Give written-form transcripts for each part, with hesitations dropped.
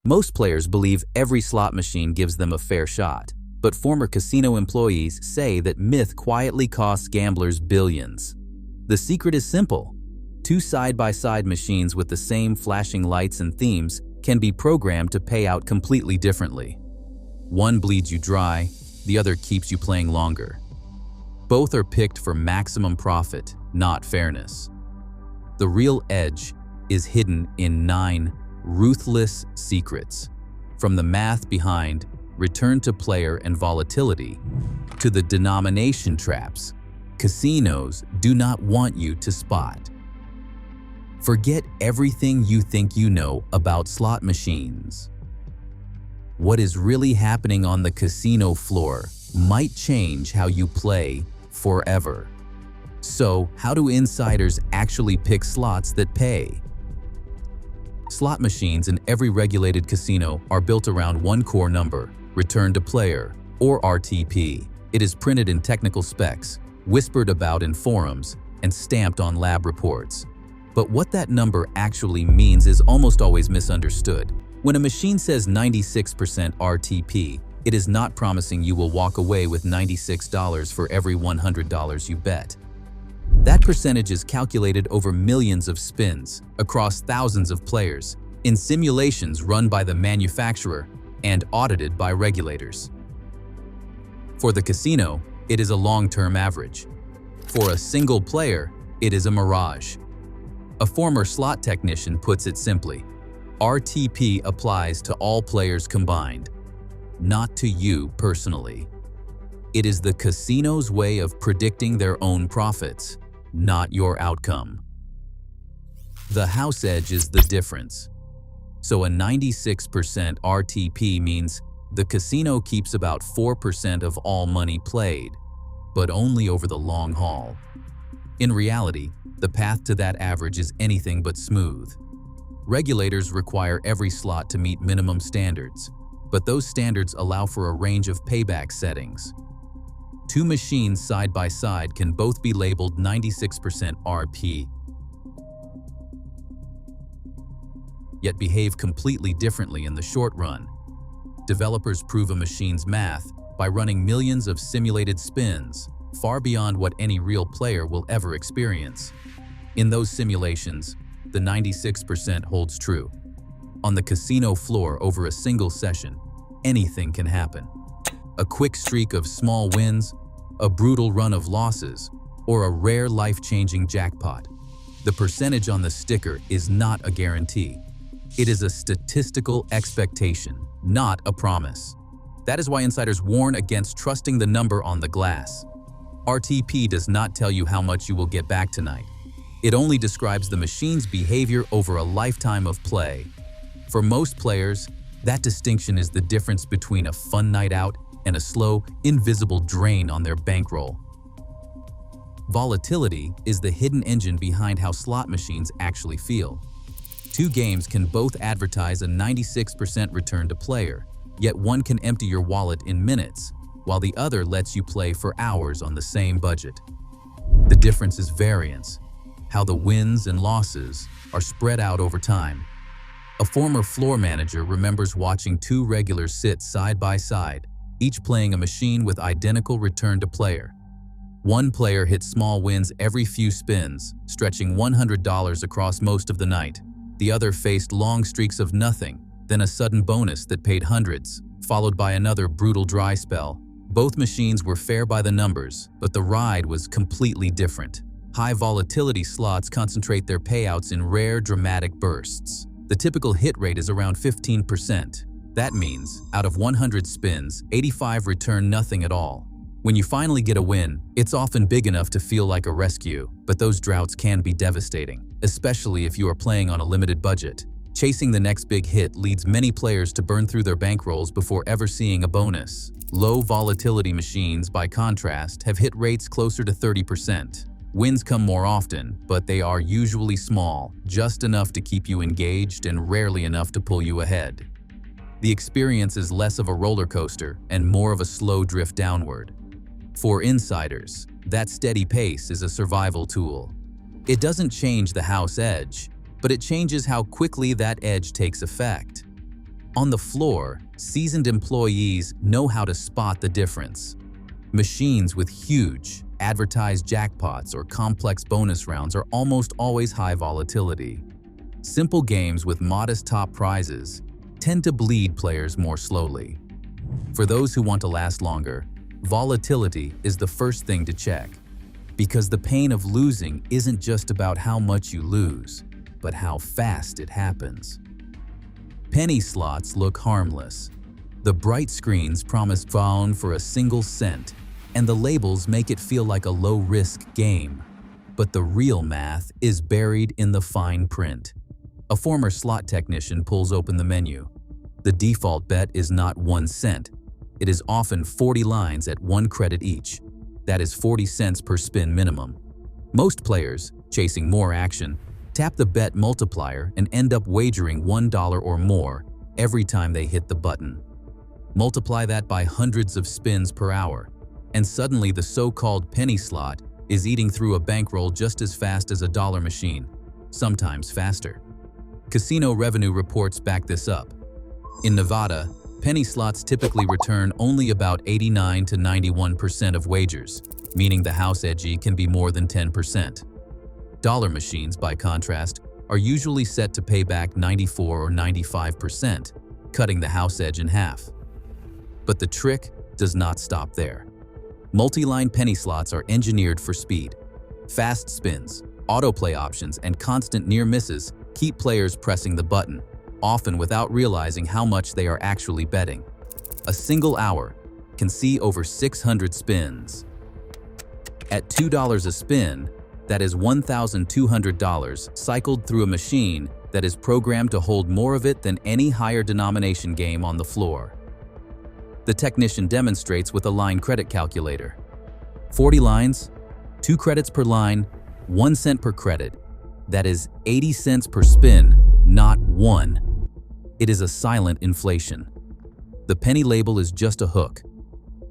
Most players believe every slot machine gives them a fair shot, but former casino employees say that myth quietly costs gamblers billions. The secret is simple. Two side-by-side machines with the same flashing lights and themes can be programmed to pay out completely differently. One bleeds you dry, the other keeps you playing longer. Both are picked for maximum profit, not fairness. The real edge is hidden in 9 ruthless secrets. From the math behind return to player and volatility to the denomination traps casinos do not want you to spot. Forget everything you think you know about slot machines. What is really happening on the casino floor might change how you play forever. So, how do insiders actually pick slots that pay? Slot machines in every regulated casino are built around one core number, return to player, or RTP. It is printed in technical specs, whispered about in forums, and stamped on lab reports. But what that number actually means is almost always misunderstood. When a machine says 96% RTP, it is not promising you will walk away with $96 for every $100 you bet. That percentage is calculated over millions of spins, across thousands of players, in simulations run by the manufacturer and audited by regulators. For the casino, it is a long-term average. For a single player, it is a mirage. A former slot technician puts it simply, RTP applies to all players combined, not to you personally. It is the casino's way of predicting their own profits, not your outcome. The house edge is the difference. So a 96% RTP means the casino keeps about 4% of all money played, but only over the long haul. In reality, the path to that average is anything but smooth. Regulators require every slot to meet minimum standards, but those standards allow for a range of payback settings. Two machines side by side can both be labeled 96% RP, yet behave completely differently in the short run. Developers prove a machine's math by running millions of simulated spins, far beyond what any real player will ever experience. In those simulations, the 96% holds true. On the casino floor over a single session, anything can happen. A quick streak of small wins, a brutal run of losses, or a rare life-changing jackpot. The percentage on the sticker is not a guarantee. It is a statistical expectation, not a promise. That is why insiders warn against trusting the number on the glass. RTP does not tell you how much you will get back tonight. It only describes the machine's behavior over a lifetime of play. For most players, that distinction is the difference between a fun night out and a slow, invisible drain on their bankroll. Volatility is the hidden engine behind how slot machines actually feel. Two games can both advertise a 96% return to player, yet one can empty your wallet in minutes, while the other lets you play for hours on the same budget. The difference is variance, how the wins and losses are spread out over time. A former floor manager remembers watching two regulars sit side by side, each playing a machine with identical return to player. One player hit small wins every few spins, stretching $100 across most of the night. The other faced long streaks of nothing, then a sudden bonus that paid hundreds, followed by another brutal dry spell. Both machines were fair by the numbers, but the ride was completely different. High volatility slots concentrate their payouts in rare, dramatic bursts. The typical hit rate is around 15%. That means, out of 100 spins, 85 return nothing at all. When you finally get a win, it's often big enough to feel like a rescue, but those droughts can be devastating, especially if you are playing on a limited budget. Chasing the next big hit leads many players to burn through their bankrolls before ever seeing a bonus. Low volatility machines, by contrast, have hit rates closer to 30%. Wins come more often, but they are usually small, just enough to keep you engaged and rarely enough to pull you ahead. The experience is less of a roller coaster and more of a slow drift downward. For insiders, that steady pace is a survival tool. It doesn't change the house edge, but it changes how quickly that edge takes effect. On the floor, seasoned employees know how to spot the difference. Machines with huge, advertised jackpots or complex bonus rounds are almost always high volatility. Simple games with modest top prizes tend to bleed players more slowly. For those who want to last longer, volatility is the first thing to check, because the pain of losing isn't just about how much you lose, but how fast it happens. Penny slots look harmless. The bright screens promise fun for a single cent, and the labels make it feel like a low-risk game. But the real math is buried in the fine print. A former slot technician pulls open the menu. The default bet is not 1 cent. It is often 40 lines at 1 credit each. That is 40 cents per spin minimum. Most players, chasing more action, tap the bet multiplier and end up wagering $1 or more every time they hit the button. Multiply that by hundreds of spins per hour, and suddenly the so-called penny slot is eating through a bankroll just as fast as a dollar machine, sometimes faster. Casino revenue reports back this up. In Nevada, penny slots typically return only about 89 to 91% of wagers, meaning the house edge can be more than 10%. Dollar machines, by contrast, are usually set to pay back 94 or 95%, cutting the house edge in half. But the trick does not stop there. Multi-line penny slots are engineered for speed. Fast spins, autoplay options, and constant near misses keep players pressing the button, often without realizing how much they are actually betting. A single hour can see over 600 spins. At $2 a spin, that is $1,200 cycled through a machine that is programmed to hold more of it than any higher denomination game on the floor. The technician demonstrates with a line credit calculator. 40 lines, 2 credits per line, 1 cent per credit. That is 80 cents per spin, not 1. It is a silent inflation. The penny label is just a hook.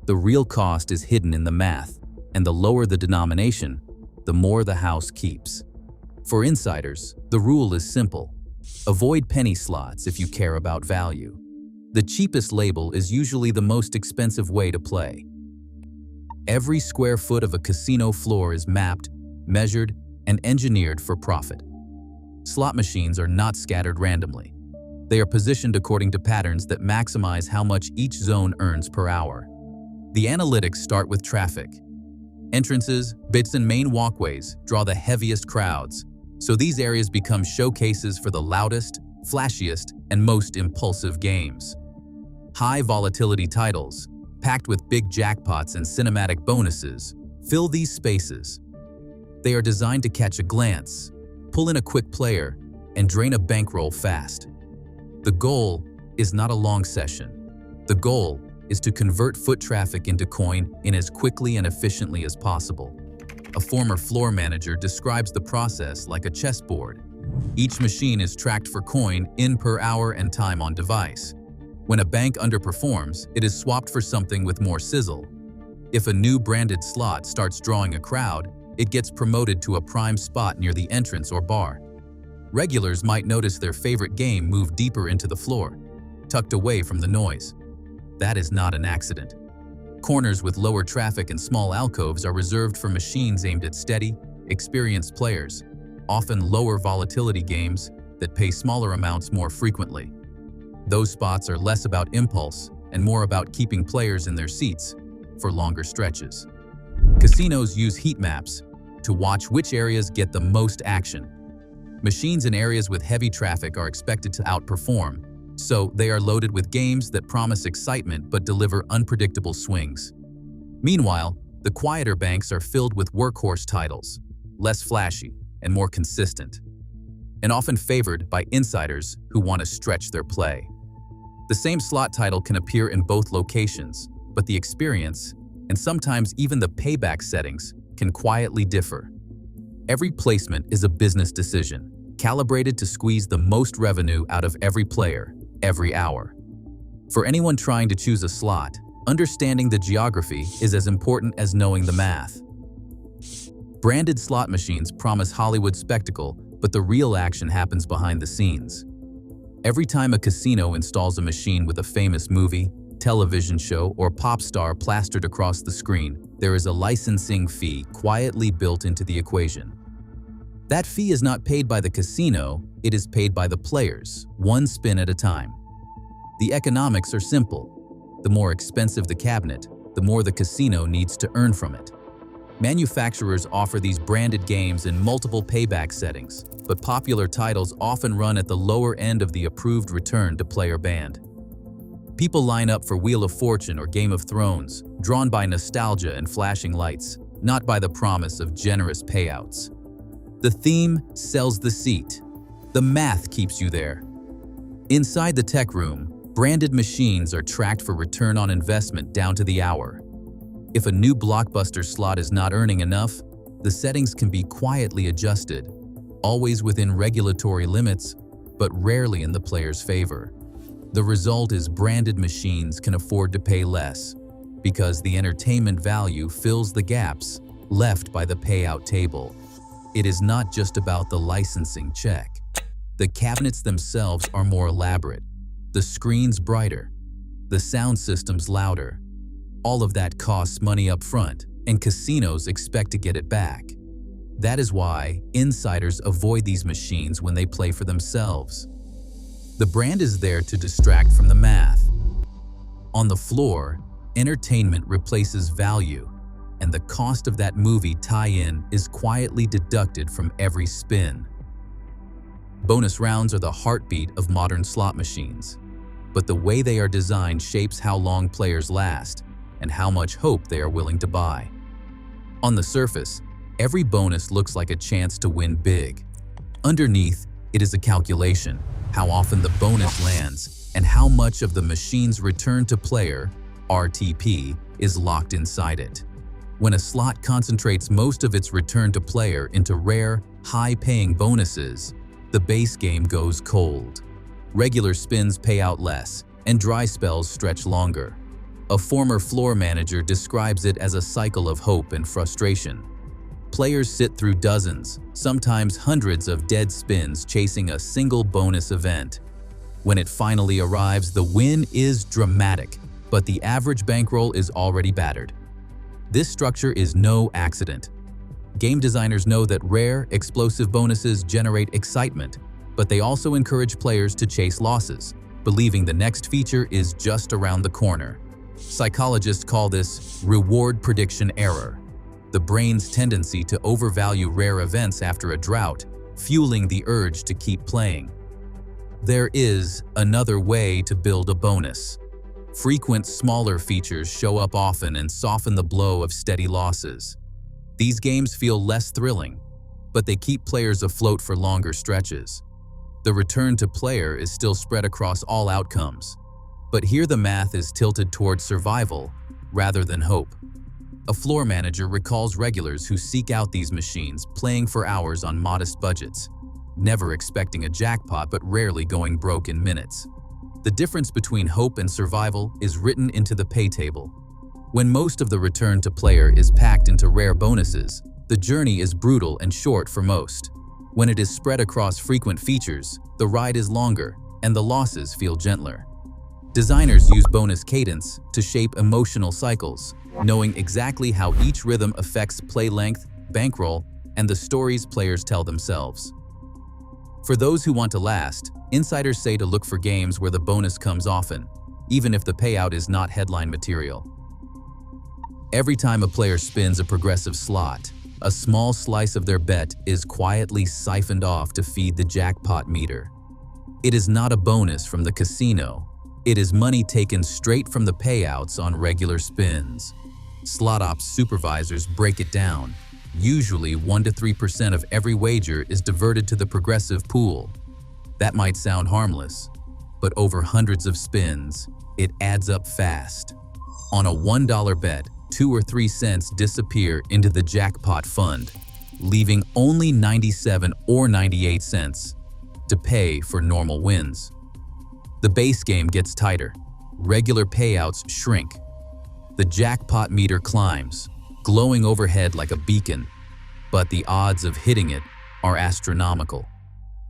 The real cost is hidden in the math, and the lower the denomination, the more the house keeps. For insiders, the rule is simple. Avoid penny slots if you care about value. The cheapest label is usually the most expensive way to play. Every square foot of a casino floor is mapped, measured, and engineered for profit. Slot machines are not scattered randomly. They are positioned according to patterns that maximize how much each zone earns per hour. The analytics start with traffic. Entrances, bits, and main walkways draw the heaviest crowds, so these areas become showcases for the loudest, flashiest, and most impulsive games. High volatility titles, packed with big jackpots and cinematic bonuses, fill these spaces. They are designed to catch a glance, pull in a quick player, and drain a bankroll fast. The goal is not a long session. The goal is to convert foot traffic into coin in as quickly and efficiently as possible. A former floor manager describes the process like a chessboard. Each machine is tracked for coin in per hour and time on device. When a bank underperforms, it is swapped for something with more sizzle. If a new branded slot starts drawing a crowd, it gets promoted to a prime spot near the entrance or bar. Regulars might notice their favorite game move deeper into the floor, tucked away from the noise. That is not an accident. Corners with lower traffic and small alcoves are reserved for machines aimed at steady, experienced players, often lower volatility games that pay smaller amounts more frequently. Those spots are less about impulse and more about keeping players in their seats for longer stretches. Casinos use heat maps to watch which areas get the most action. Machines in areas with heavy traffic are expected to outperform, so they are loaded with games that promise excitement but deliver unpredictable swings. Meanwhile, the quieter banks are filled with workhorse titles, less flashy and more consistent, and often favored by insiders who want to stretch their play. The same slot title can appear in both locations, but the experience, and sometimes even the payback settings, can quietly differ. Every placement is a business decision, calibrated to squeeze the most revenue out of every player, every hour. For anyone trying to choose a slot, understanding the geography is as important as knowing the math. Branded slot machines promise Hollywood spectacle, but the real action happens behind the scenes. Every time a casino installs a machine with a famous movie, television show, or pop star plastered across the screen, there is a licensing fee quietly built into the equation. That fee is not paid by the casino, it is paid by the players, one spin at a time. The economics are simple. The more expensive the cabinet, the more the casino needs to earn from it. Manufacturers offer these branded games in multiple payback settings, but popular titles often run at the lower end of the approved return-to-player band. People line up for Wheel of Fortune or Game of Thrones, drawn by nostalgia and flashing lights, not by the promise of generous payouts. The theme sells the seat. The math keeps you there. Inside the tech room, branded machines are tracked for return on investment down to the hour. If a new blockbuster slot is not earning enough, the settings can be quietly adjusted, always within regulatory limits, but rarely in the player's favor. The result is branded machines can afford to pay less, because the entertainment value fills the gaps left by the payout table. It is not just about the licensing check. The cabinets themselves are more elaborate, the screens brighter, the sound systems louder. All of that costs money up front, and casinos expect to get it back. That is why insiders avoid these machines when they play for themselves. The brand is there to distract from the math. On the floor, entertainment replaces value, and the cost of that movie tie-in is quietly deducted from every spin. Bonus rounds are the heartbeat of modern slot machines, but the way they are designed shapes how long players last and how much hope they are willing to buy. On the surface, every bonus looks like a chance to win big. Underneath, it is a calculation, how often the bonus lands and how much of the machine's return to player, RTP, is locked inside it. When a slot concentrates most of its return to player into rare, high-paying bonuses, the base game goes cold. Regular spins pay out less, and dry spells stretch longer. A former floor manager describes it as a cycle of hope and frustration. Players sit through dozens, sometimes hundreds of dead spins chasing a single bonus event. When it finally arrives, the win is dramatic, but the average bankroll is already battered. This structure is no accident. Game designers know that rare, explosive bonuses generate excitement, but they also encourage players to chase losses, believing the next feature is just around the corner. Psychologists call this reward prediction error, the brain's tendency to overvalue rare events after a drought, fueling the urge to keep playing. There is another way to build a bonus. Frequent smaller features show up often and soften the blow of steady losses. These games feel less thrilling, but they keep players afloat for longer stretches. The return to player is still spread across all outcomes, but here the math is tilted towards survival rather than hope. A floor manager recalls regulars who seek out these machines, playing for hours on modest budgets, never expecting a jackpot but rarely going broke in minutes. The difference between hope and survival is written into the pay table. When most of the return to player is packed into rare bonuses, the journey is brutal and short for most. When it is spread across frequent features, the ride is longer and the losses feel gentler. Designers use bonus cadence to shape emotional cycles, knowing exactly how each rhythm affects play length, bankroll, and the stories players tell themselves. For those who want to last, insiders say to look for games where the bonus comes often, even if the payout is not headline material. Every time a player spins a progressive slot, a small slice of their bet is quietly siphoned off to feed the jackpot meter. It is not a bonus from the casino. It is money taken straight from the payouts on regular spins. Slot ops supervisors break it down. Usually 1 to 3% of every wager is diverted to the progressive pool. That might sound harmless, but over hundreds of spins, it adds up fast. On a $1 bet, 2 or 3 cents disappear into the jackpot fund, leaving only 97 or 98 cents to pay for normal wins. The base game gets tighter. Regular payouts shrink. The jackpot meter climbs, glowing overhead like a beacon, but the odds of hitting it are astronomical.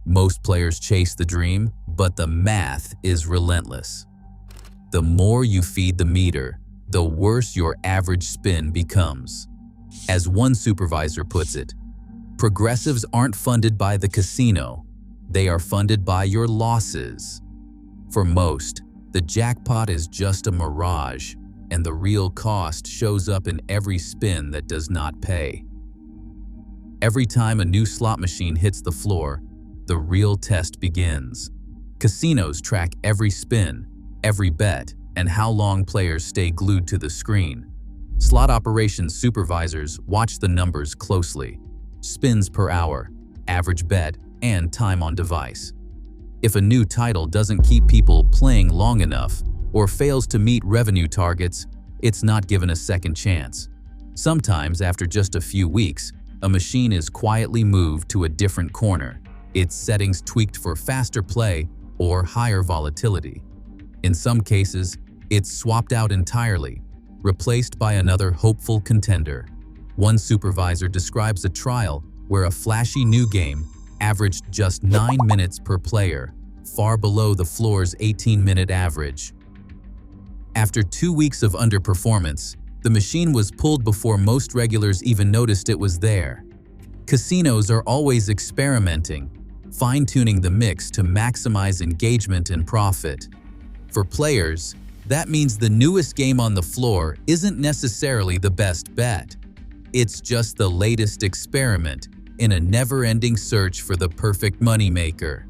Most players chase the dream, But the math is relentless. The more you feed the meter, the worse your average spin becomes. As one supervisor puts it, progressives aren't funded by the casino, they are funded by your losses. For most, the jackpot is just a mirage, and the real cost shows up in every spin that does not pay. Every time a new slot machine hits the floor, the real test begins. Casinos track every spin, every bet, and how long players stay glued to the screen. Slot operations supervisors watch the numbers closely: spins per hour, average bet, and time on device. If a new title doesn't keep people playing long enough or fails to meet revenue targets, it's not given a second chance. Sometimes, after just a few weeks, a machine is quietly moved to a different corner, its settings tweaked for faster play or higher volatility. In some cases, it's swapped out entirely, replaced by another hopeful contender. One supervisor describes a trial where a flashy new game averaged just 9 minutes per player, far below the floor's 18-minute average. After 2 weeks of underperformance, the machine was pulled before most regulars even noticed it was there. Casinos are always experimenting, fine-tuning the mix to maximize engagement and profit. For players, that means the newest game on the floor isn't necessarily the best bet. It's just the latest experiment in a never-ending search for the perfect moneymaker.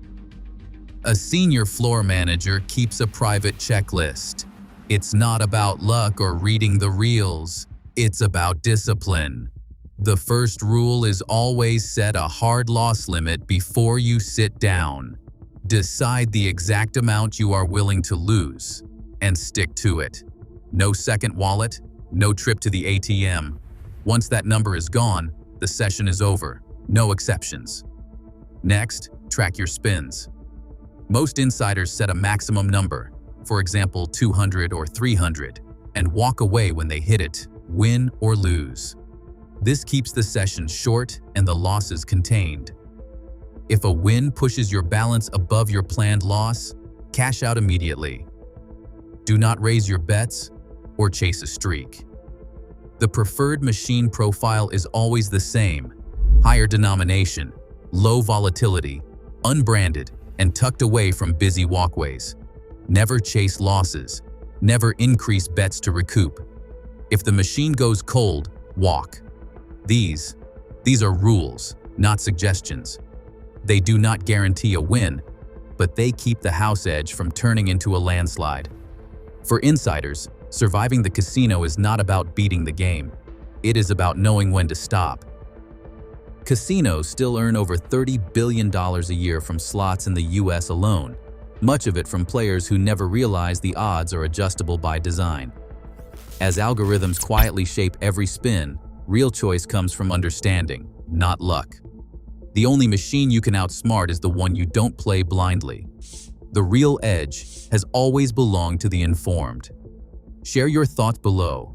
A senior floor manager keeps a private checklist. It's not about luck or reading the reels. It's about discipline. The first rule is always set a hard loss limit before you sit down. Decide the exact amount you are willing to lose and stick to it. No second wallet, no trip to the ATM. Once that number is gone, the session is over. No exceptions. Next, track your spins. Most insiders set a maximum number, for example 200 or 300, and walk away when they hit it, win or lose. This keeps the session short and the losses contained. If a win pushes your balance above your planned loss, cash out immediately. Do not raise your bets or chase a streak. The preferred machine profile is always the same: higher denomination, low volatility, unbranded, and tucked away from busy walkways. Never chase losses. Never increase bets to recoup. If the machine goes cold, walk. These are rules, not suggestions. They do not guarantee a win, but they keep the house edge from turning into a landslide. For insiders, surviving the casino is not about beating the game. It is about knowing when to stop. Casinos still earn over $30 billion a year from slots in the US alone, much of it from players who never realize the odds are adjustable by design. As algorithms quietly shape every spin, real choice comes from understanding, not luck. The only machine you can outsmart is the one you don't play blindly. The real edge has always belonged to the informed. Share your thoughts below.